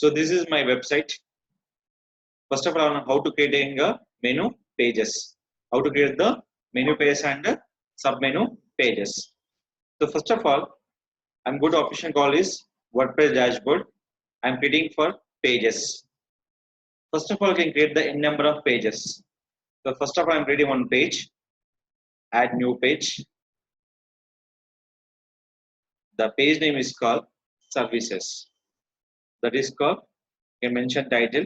So this is my website. First of all, on how to create a menu pages, how to create the menu pages and submenu pages. So first of all, I'm good option call is WordPress dashboard. I'm creating for pages. First of all, you can create the n number of pages. So first of all, I'm creating one page. Add new page. The page name is called services. That is called, you can mention title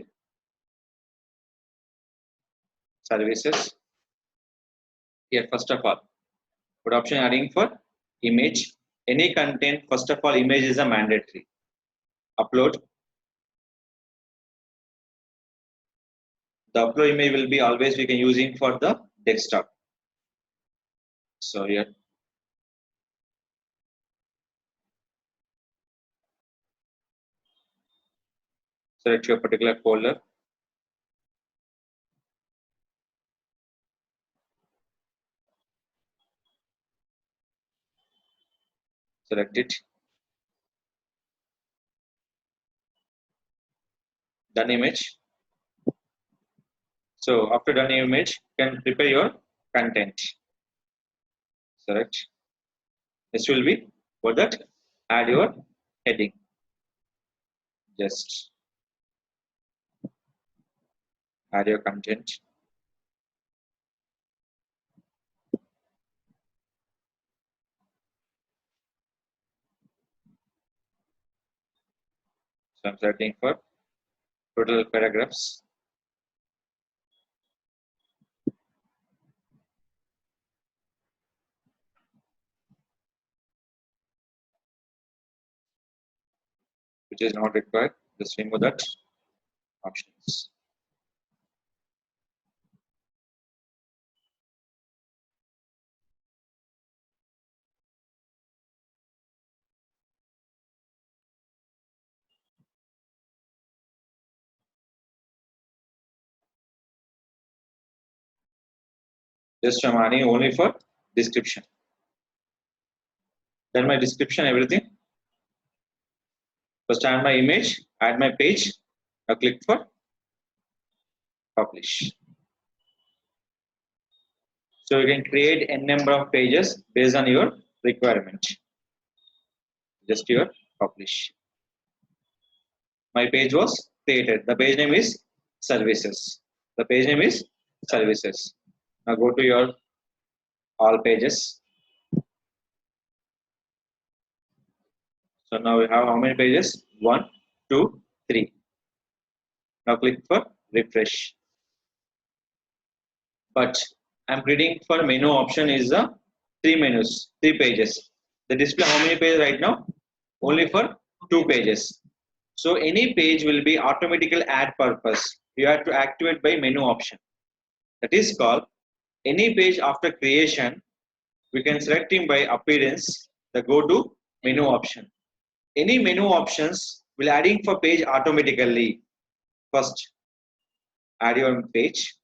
services. Here first of all, good option adding for image. Any content, first of all, image is a mandatory. Upload. The upload image will be always we can using for the desktop. So here select your particular folder. Select it. Done image. So after done image, you can prepare your content. Select. This will be for that. Add your heading. Just add your content. So I'm selecting for total paragraphs. Which is not required. Just remove that options. Just I'm adding only for description. Then my description, everything. First add my image, add my page. Now click for publish. So you can create n number of pages based on your requirement. Just your publish. My page was created. The page name is services. The page name is services. Now go to your all pages. So now we have how many pages? 1, 2, 3. Now click for refresh. But I'm reading for menu option is the 3 menus, 3 pages. The display how many pages right now? Only for 2 pages. So any page will be automatically add purpose. You have to activate by menu option. That is called any page after creation. We can select him by appearance. The go to menu option. Any menu options will adding for page automatically. First, add your page.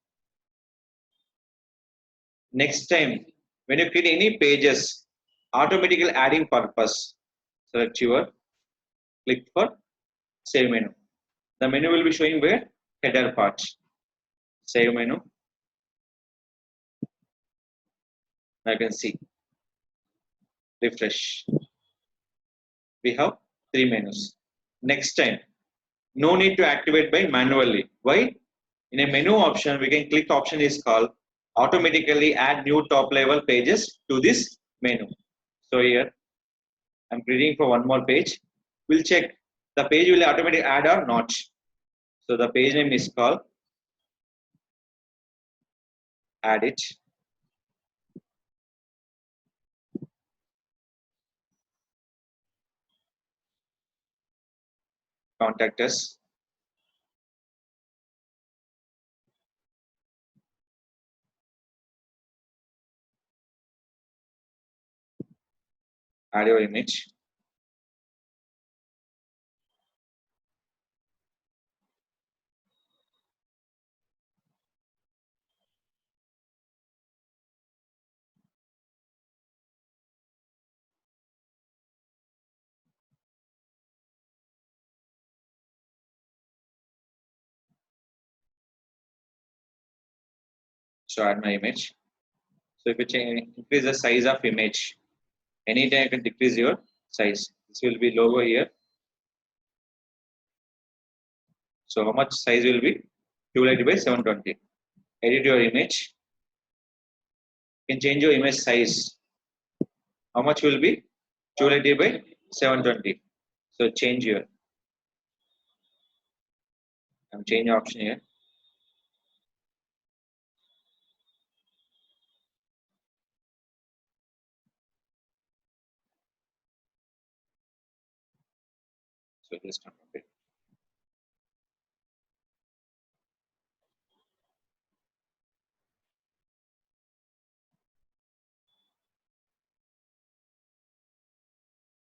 Next time, when you create any pages, automatically adding purpose. Select your, click for save menu. The menu will be showing where header part. Save menu. I can see. Refresh. We have 3 menus. Next time, no need to activate by manually. Why? In a menu option, we can click option is called automatically add new top level pages to this menu. So here, I'm creating for one more page. We'll check the page will automatically add or not. So the page name is called add it. Contact us. Add your image. So add my image. So if you increase the size of image, anytime you can decrease your size. This will be logo here. So how much size will be? 280 by 720. Edit your image. You can change your image size. How much will be? 280 by 720. So change here. I'm changing option here. So just okay.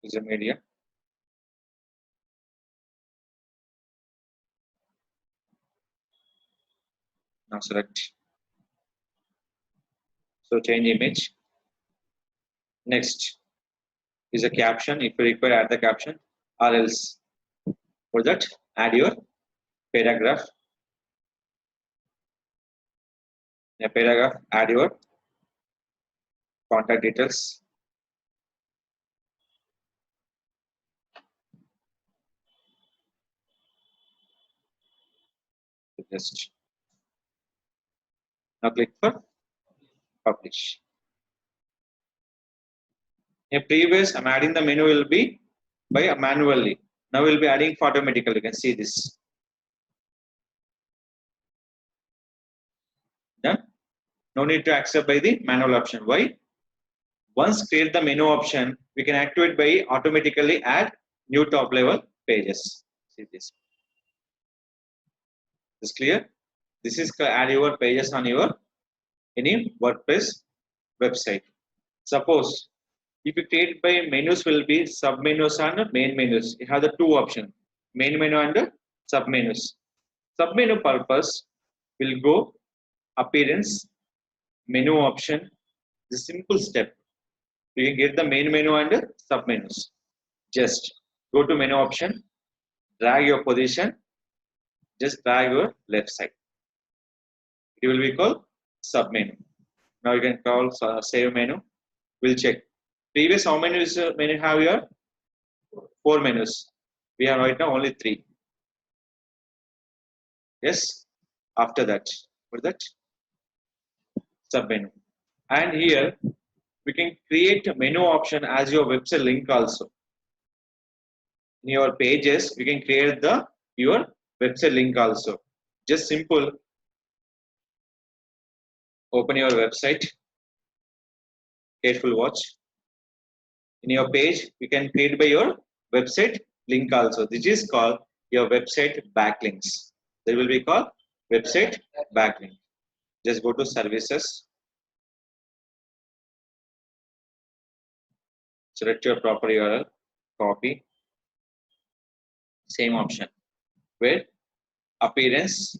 Is a media. Now select. So change image. Next is a caption. If you require, add the caption, or else for that add your paragraph. In a paragraph, add your contact details. Just now click for publish. In previous, I'm adding the menu will be by manually. Now we'll be adding for automatically. You can see this. Done. No need to accept by the manual option. Why? Once create the menu option, we can activate by automatically add new top level pages. See this. Is clear? This is add your pages on your any WordPress website. Suppose if you create by menus will be submenus and main menus. You have the two options, main menu and submenus. Submenu purpose will go appearance, menu option. The simple step. You can get the main menu and submenus. Just go to menu option, drag your position, just drag your left side. It will be called submenu. Now you can call save menu. We'll check. Previous how many menu have here? 4 menus. We have right now only 3. Yes. After that, for that submenu. And here we can create a menu option as your website link also. In your pages, we can create the your website link also. Just simple. Open your website. Careful watch. In your page, you can create by your website link also. This is called your website backlinks. They will be called website backlink. Just go to services. Select your proper URL. Copy. Same option. Where appearance,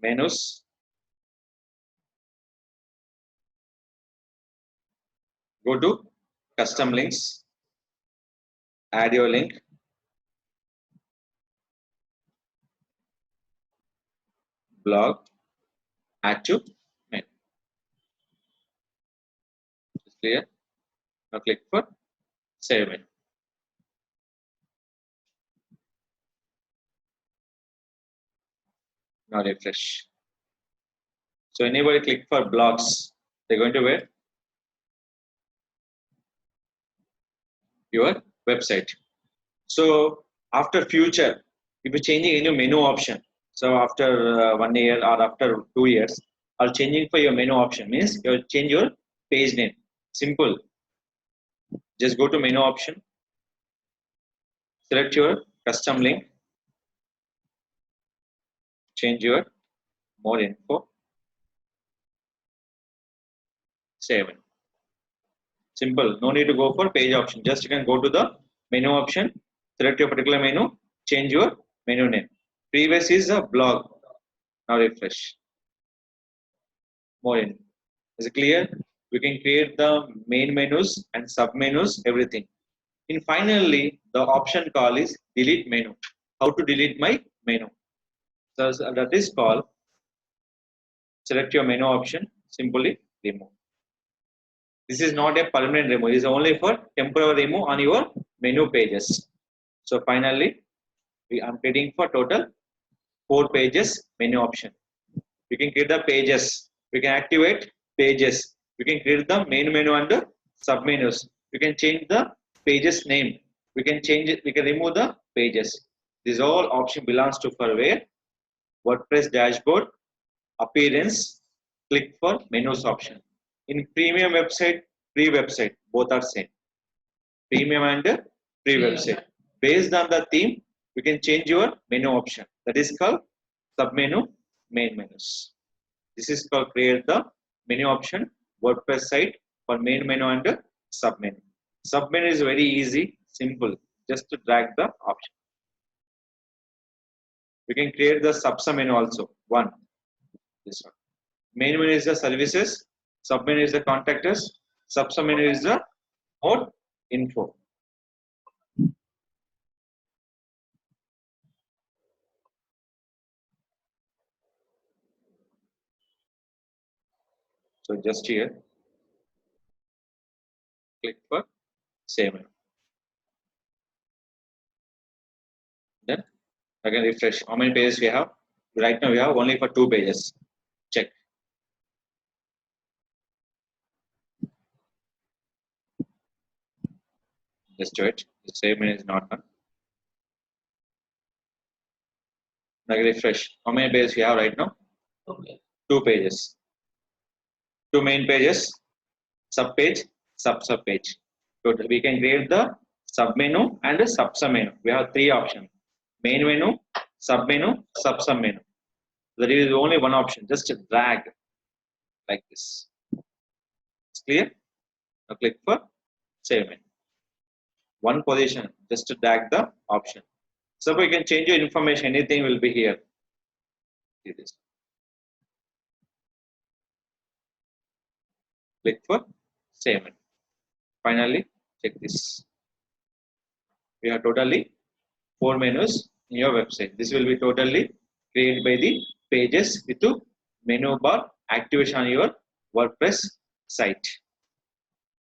menus. Go to custom links. Add your link. Blog. Add to menu. It's clear. Now click for save menu. Now refresh. So anybody click for blogs, they're going to where? Your website. So after future, if you're changing any menu option, so after 1 year or after 2 years, or changing for your menu option means you change your page name. Simple. Just go to menu option, select your custom link, change your more info, save it. Simple. No need to go for page option. Just you can go to the menu option, select your particular menu, change your menu name. Previous is a blog. Now refresh. More in. Is it clear? We can create the main menus and submenus, everything. And finally, the option call is delete menu. How to delete my menu? So that is called select your menu option, simply remove. This is not a permanent remove. It is only for temporary remove on your menu pages. So finally, I'm creating for total 4 pages menu option. We can create the pages. We can activate pages. We can create the main menu and the submenus. We can change the pages name. We can change it. We can remove the pages. This all option belongs to for where WordPress dashboard, appearance, click for menus option. In premium website, free website, both are same. Premium and free website. Based on the theme, we can change your menu option. That is called submenu, main menus. This is called create the menu option WordPress site for main menu and submenu. Submenu is very easy, simple. Just to drag the option. We can create the submenu also. One, this one. Main menu is the services. Submenu is the contact us. Submenu is the more info. So just here, click for save. Then again refresh. How many pages we have? Right now we have only for 2 pages. Check. Just do it. The save menu is not done. Again refresh. How many pages we have right now? Okay. 2 pages. 2 main pages, sub page, sub page. So we can create the submenu and the submenu. We have 3 options: main menu, submenu, submenu. There is only one option. Just drag like this. It's clear. Now click for save menu. One position. Just to drag the option. So we can change your information. Anything will be here. See this. Click for save menu. Finally, check this. We have totally 4 menus in your website. This will be totally created by the pages with the menu bar activation on your WordPress site.